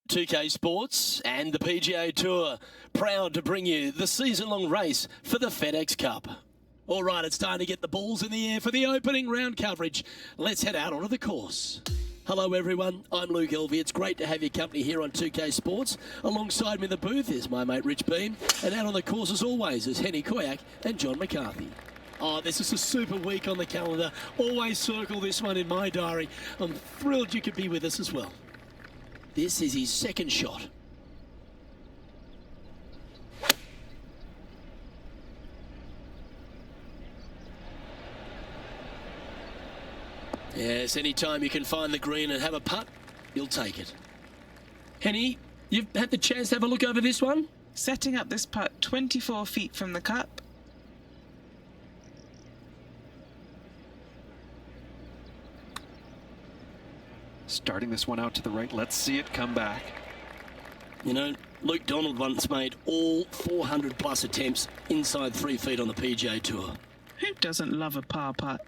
2K Sports and the PGA Tour, proud to bring you the season-long race for the FedEx Cup. All right, it's time to get the balls in the air for the opening round coverage. Let's head out onto the course. Hello everyone, I'm Luke Elvey. It's great to have your company here on 2K Sports. Alongside me in the booth is my mate Rich Beam, and out on the course as always is Henny Koyak and John McCarthy. Oh, this is a super week on the calendar. Always circle this one in my diary. I'm thrilled you could be with us as well. This is his second shot. Yes, anytime you can find the green and have a putt, you'll take it. Henny, you've had the chance to have a look over this one? Setting up this putt 24 feet from the cup. Starting this one out to the right. Let's see it come back. You know, Luke Donald once made all 400 plus attempts inside 3 feet on the PGA Tour. Who doesn't love a par putt?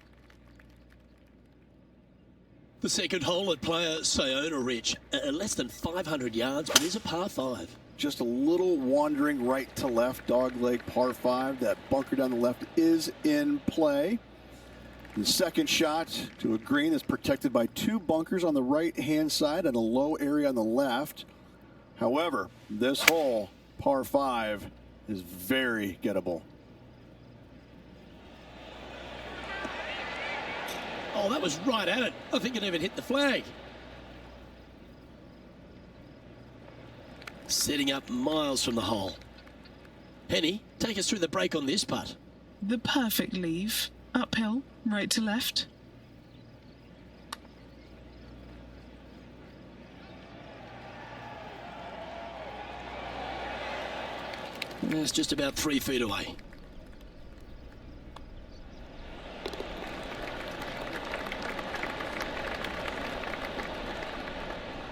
The second hole at player Sayona Rich, less than 500 yards, but is a par 5. Just a little wandering right to left, dogleg par 5. That bunker down the left is in play. The second shot to a green is protected by 2 bunkers on the right-hand side and a low area on the left. However, this hole, par 5, is very gettable. Oh, that was right at it. I think it even hit the flag. Setting up miles from the hole. Henny, take us through the break on this putt. The perfect leave. Uphill, right to left. It's just about 3 feet away.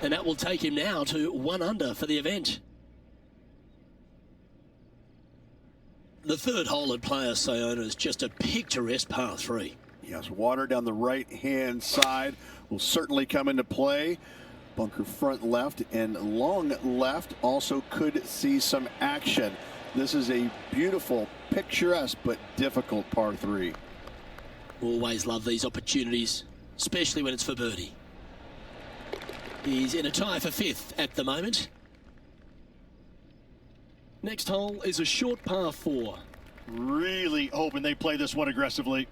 And that will take him now to 1 under for the event. The third hole at player Sayona is just a picturesque par 3. Yes, water down the right-hand side will certainly come into play. Bunker front left and long left also could see some action. This is a beautiful, picturesque, but difficult par 3. Always love these opportunities, especially when it's for birdie. He's in a tie for 5th at the moment. Next hole is a short par 4. Really hoping they play this one aggressively.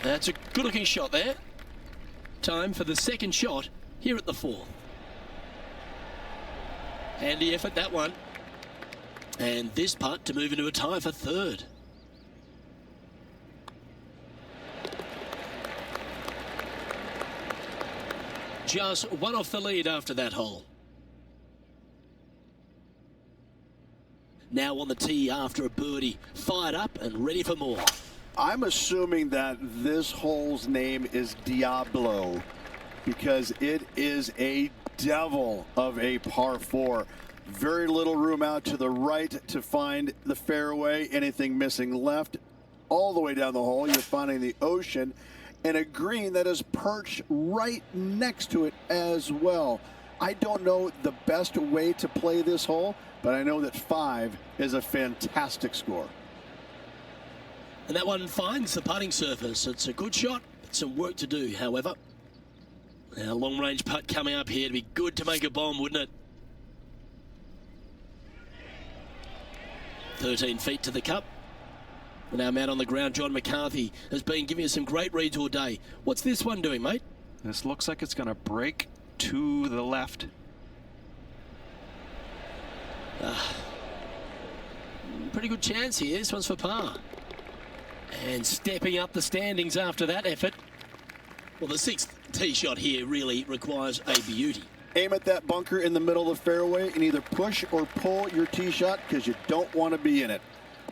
That's a good-looking shot there. Time for the second shot here at the 4th. Handy effort, that one. And this putt to move into a tie for 3rd. Just 1 off the lead after that hole. Now on the tee after a birdie, fired up and ready for more. I'm assuming that this hole's name is Diablo because it is a devil of a par 4. Very little room out to the right to find the fairway. Anything missing left, all the way down the hole, you're finding the ocean and a green that is perched right next to it as well. I don't know the best way to play this hole, but I know that 5 is a fantastic score. And that one finds the putting surface. It's a good shot, but some work to do, however. Now, long-range putt coming up here to be good to make a bomb, wouldn't it? 13 feet to the cup. And our man on the ground, John McCarthy, has been giving us some great reads all day. What's this one doing, mate? This looks like it's going to break to the left. Pretty good chance here. This one's for par. And stepping up the standings after that effort. Well, the 6th tee shot here really requires a beauty. Aim at that bunker in the middle of the fairway and either push or pull your tee shot because you don't want to be in it.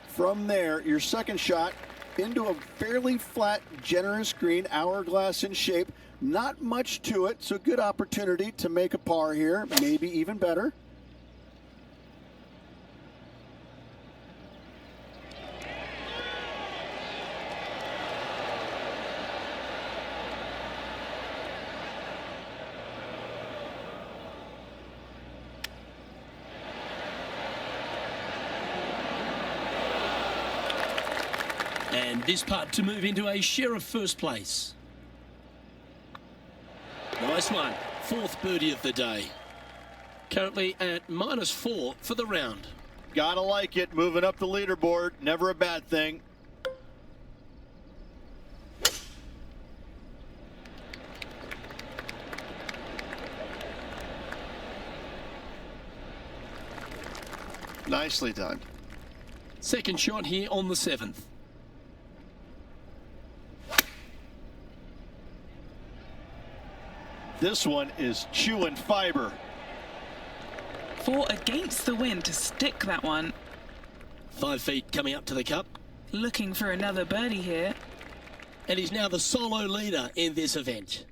From there, your second shot into a fairly flat, generous green, hourglass in shape. Not much to it, so good opportunity to make a par here, maybe even better. And this putt to move into a share of first place. Nice one. Fourth birdie of the day. Currently at -4 for the round. Gotta like it. Moving up the leaderboard. Never a bad thing. Nicely done. Second shot here on the 7th. This one is chewing fiber. 4 against the wind to stick that one. 5 feet coming up to the cup. Looking for another birdie here. And he's now the solo leader in this event.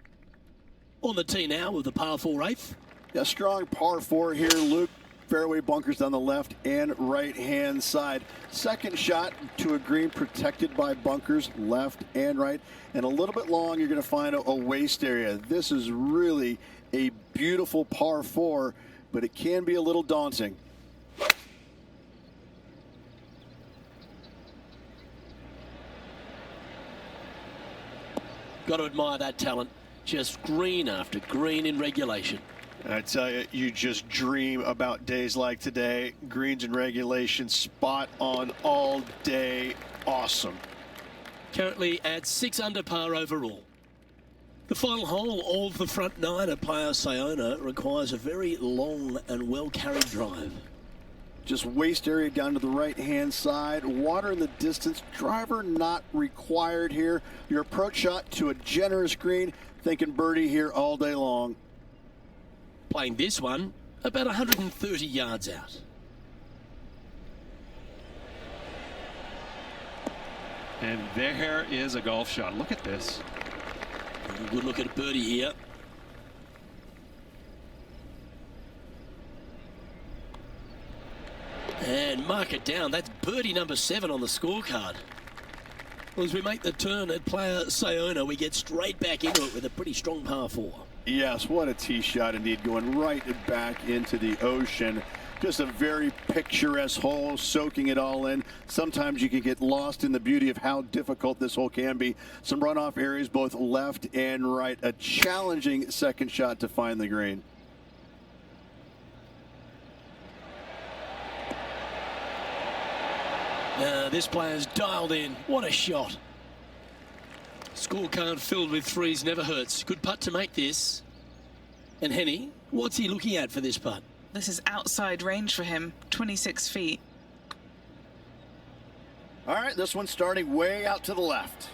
On the tee now with the par 4 8th. A strong par 4 here, Luke. Fairway bunkers down the left and right hand side. Second shot to a green protected by bunkers left and right, and a little bit long. You're going to find a waste area. This is really a beautiful par 4, but it can be a little daunting. Got to admire that talent. Just green after green in regulation. I tell you, you just dream about days like today. Greens and regulation, spot on all day. Awesome. Currently at 6 under par overall. The final hole of the front 9 at Playa Sayona requires a very long and well carried drive. Just waste area down to the right hand side. Water in the distance. Driver not required here. Your approach shot to a generous green. Thinking birdie here all day long. Playing this one about 130 yards out. And there is a golf shot. Look at this. Good look at a birdie here. And mark it down. That's birdie number 7 on the scorecard. Well, as we make the turn at Playa Sayona, we get straight back into it with a pretty strong par 4. Yes, what a tee shot indeed, going right back into the ocean. Just a very picturesque hole, soaking it all in. Sometimes you can get lost in the beauty of how difficult this hole can be. Some runoff areas both left and right. A challenging second shot to find the green. This player's dialed in. What a shot. Scorecard filled with threes never hurts. Good putt to make this. And Henny, what's he looking at for this putt? This is outside range for him, 26 feet. All right, this one's starting way out to the left.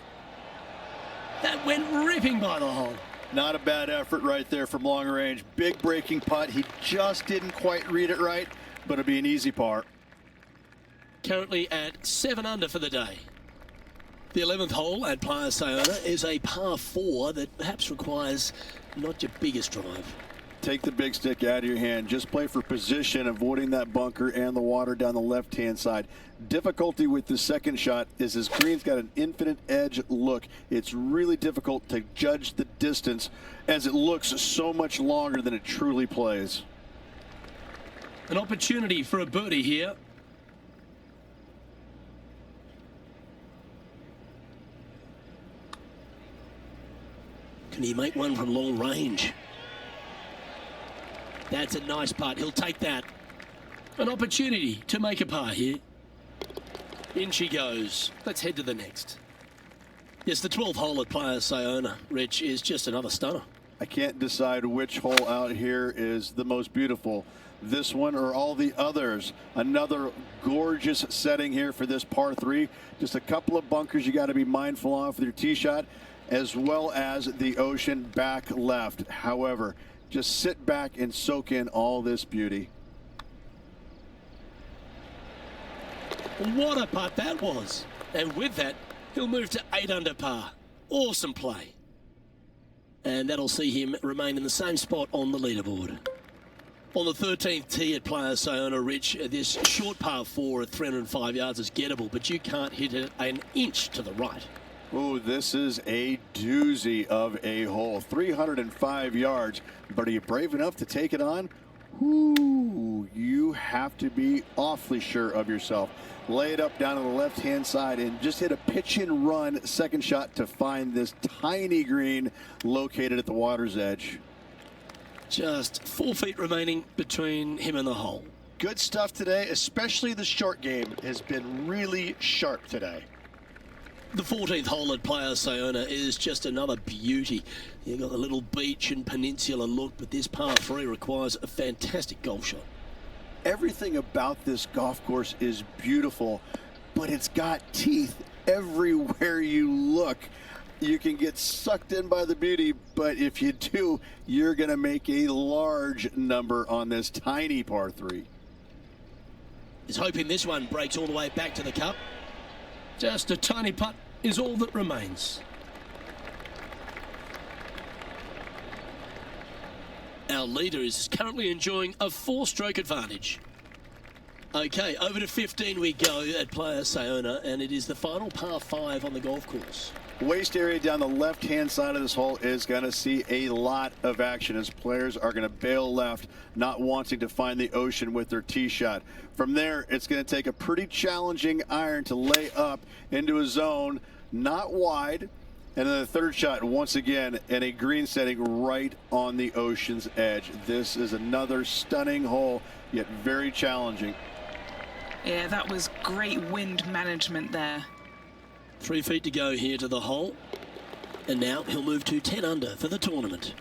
That went ripping by the hole. Not a bad effort right there from long range. Big breaking putt. He just didn't quite read it right, but it'll be an easy par. Currently at 7 under for the day. The 11th hole at Playa Sayona is a par 4 that perhaps requires not your biggest drive. Take the big stick out of your hand. Just play for position, avoiding that bunker and the water down the left-hand side. Difficulty with the second shot is his green's got an infinite edge look. It's really difficult to judge the distance as it looks so much longer than it truly plays. An opportunity for a birdie here. Can he make one from long range? That's a nice putt. He'll take that. An opportunity to make a par here. In she goes. Let's head to the next. Yes, the 12th hole at Playa Sayona, Rich, is just another stunner. I can't decide which hole out here is the most beautiful. This one or all the others. Another gorgeous setting here for this par 3. Just a couple of bunkers you got to be mindful of with your tee shot, as well as the ocean back left. However, just sit back and soak in all this beauty. What a putt that was. And with that, he'll move to 8 under par. Awesome play. And that'll see him remain in the same spot on the leaderboard. On the 13th tee at Playa Sayona, Rich, this short par 4 at 305 yards is gettable, but you can't hit it an inch to the right. Oh, this is a doozy of a hole. 305 yards, but are you brave enough to take it on? Ooh, you have to be awfully sure of yourself. Lay it up down on the left-hand side and just hit a pitch and run second shot to find this tiny green located at the water's edge. Just 4 feet remaining between him and the hole. Good stuff today, especially the short game has been really sharp today. The 14th hole at Playa Sayona is just another beauty. You've got the little beach and peninsula look, but this par 3 requires a fantastic golf shot. Everything about this golf course is beautiful, but it's got teeth everywhere you look. You can get sucked in by the beauty, but if you do, you're going to make a large number on this tiny par 3. He's hoping this one breaks all the way back to the cup. Just a tiny putt is all that remains. Our leader is currently enjoying a 4-stroke advantage. Okay, over to 15 we go at Playa Sayona, and it is the final par 5 on the golf course. Waste area down the left-hand side of this hole is going to see a lot of action as players are going to bail left, not wanting to find the ocean with their tee shot. From there, it's going to take a pretty challenging iron to lay up into a zone, not wide, and then the third shot, once again, in a green setting right on the ocean's edge. This is another stunning hole, yet very challenging. Yeah, that was great wind management there. 3 feet to go here to the hole. And now he'll move to 10 under for the tournament.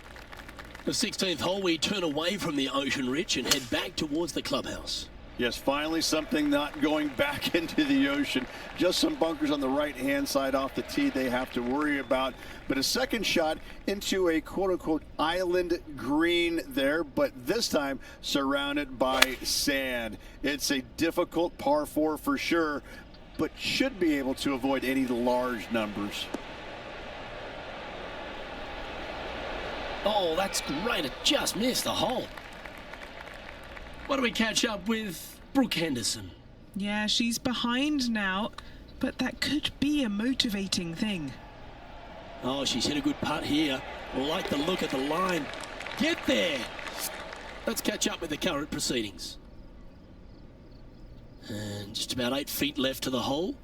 The 16th hole, we turn away from the ocean ridge and head back towards the clubhouse. Yes, finally something not going back into the ocean. Just some bunkers on the right-hand side off the tee they have to worry about. But a second shot into a quote-unquote island green there, but this time surrounded by sand. It's a difficult par 4 for sure, but should be able to avoid any large numbers. Oh, that's great. It just missed the hole. What do we catch up with Brooke Henderson? Yeah, she's behind now, but that could be a motivating thing. Oh, she's hit a good putt here. Like the look at the line. Get there. Let's catch up with the current proceedings. And just about 8 feet left to the hole.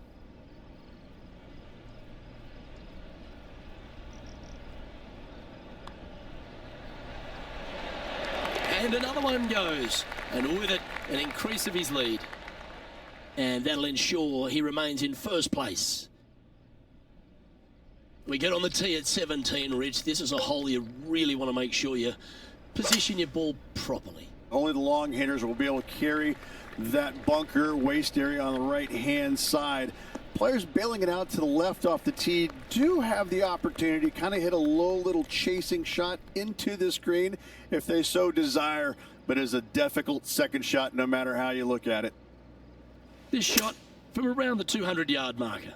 And another one goes. And with it, an increase of his lead. And that'll ensure he remains in first place. We get on the tee at 17, Rich. This is a hole you really want to make sure you position your ball properly. Only the long hitters will be able to carry that bunker waste area on the right-hand side. Players bailing it out to the left off the tee do have the opportunity to kind of hit a low little chasing shot into this green if they so desire, but it's a difficult second shot no matter how you look at it. This shot from around the 200-yard marker.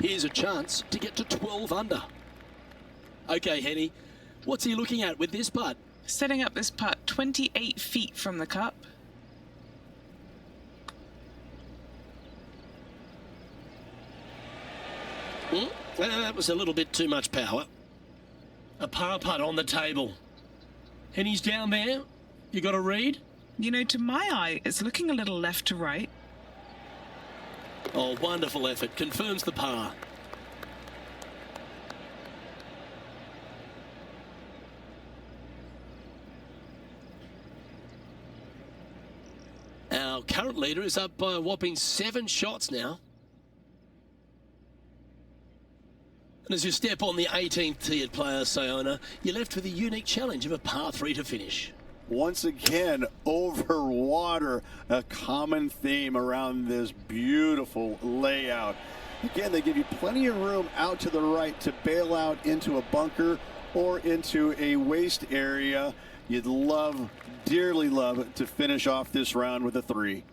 Here's a chance to get to 12 under. Okay, Henny, what's he looking at with this putt? Setting up this putt 28 feet from the cup. That was a little bit too much power. A par putt on the table. Henny's down there. You got a read? You know, to my eye, it's looking a little left to right. Oh, wonderful effort. Confirms the par. Our current leader is up by a whopping 7 shots now. And as you step on the 18th tee at Playa Sayona, you're left with a unique challenge of a par 3 to finish. Once again, over water, a common theme around this beautiful layout. Again, they give you plenty of room out to the right to bail out into a bunker or into a waste area. You'd love, dearly love, to finish off this round with a 3.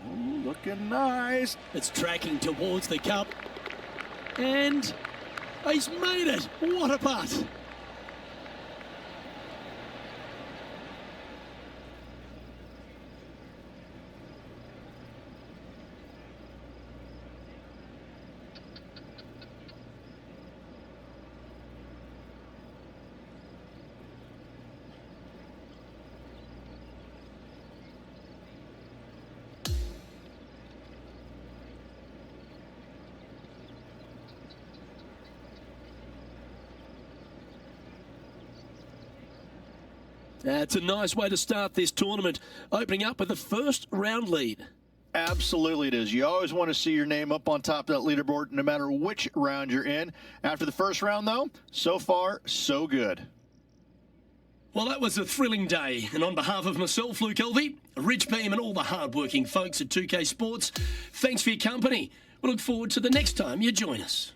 Ooh, looking nice. It's tracking towards the cup. And he's made it. What a putt. That's a nice way to start this tournament, opening up with the first round lead. Absolutely it is. You always want to see your name up on top of that leaderboard no matter which round you're in. After the first round, though, so far, so good. Well, that was a thrilling day, and on behalf of myself, Luke Elvey, Rich Beam and all the hard-working folks at 2K Sports, thanks for your company. We look forward to the next time you join us.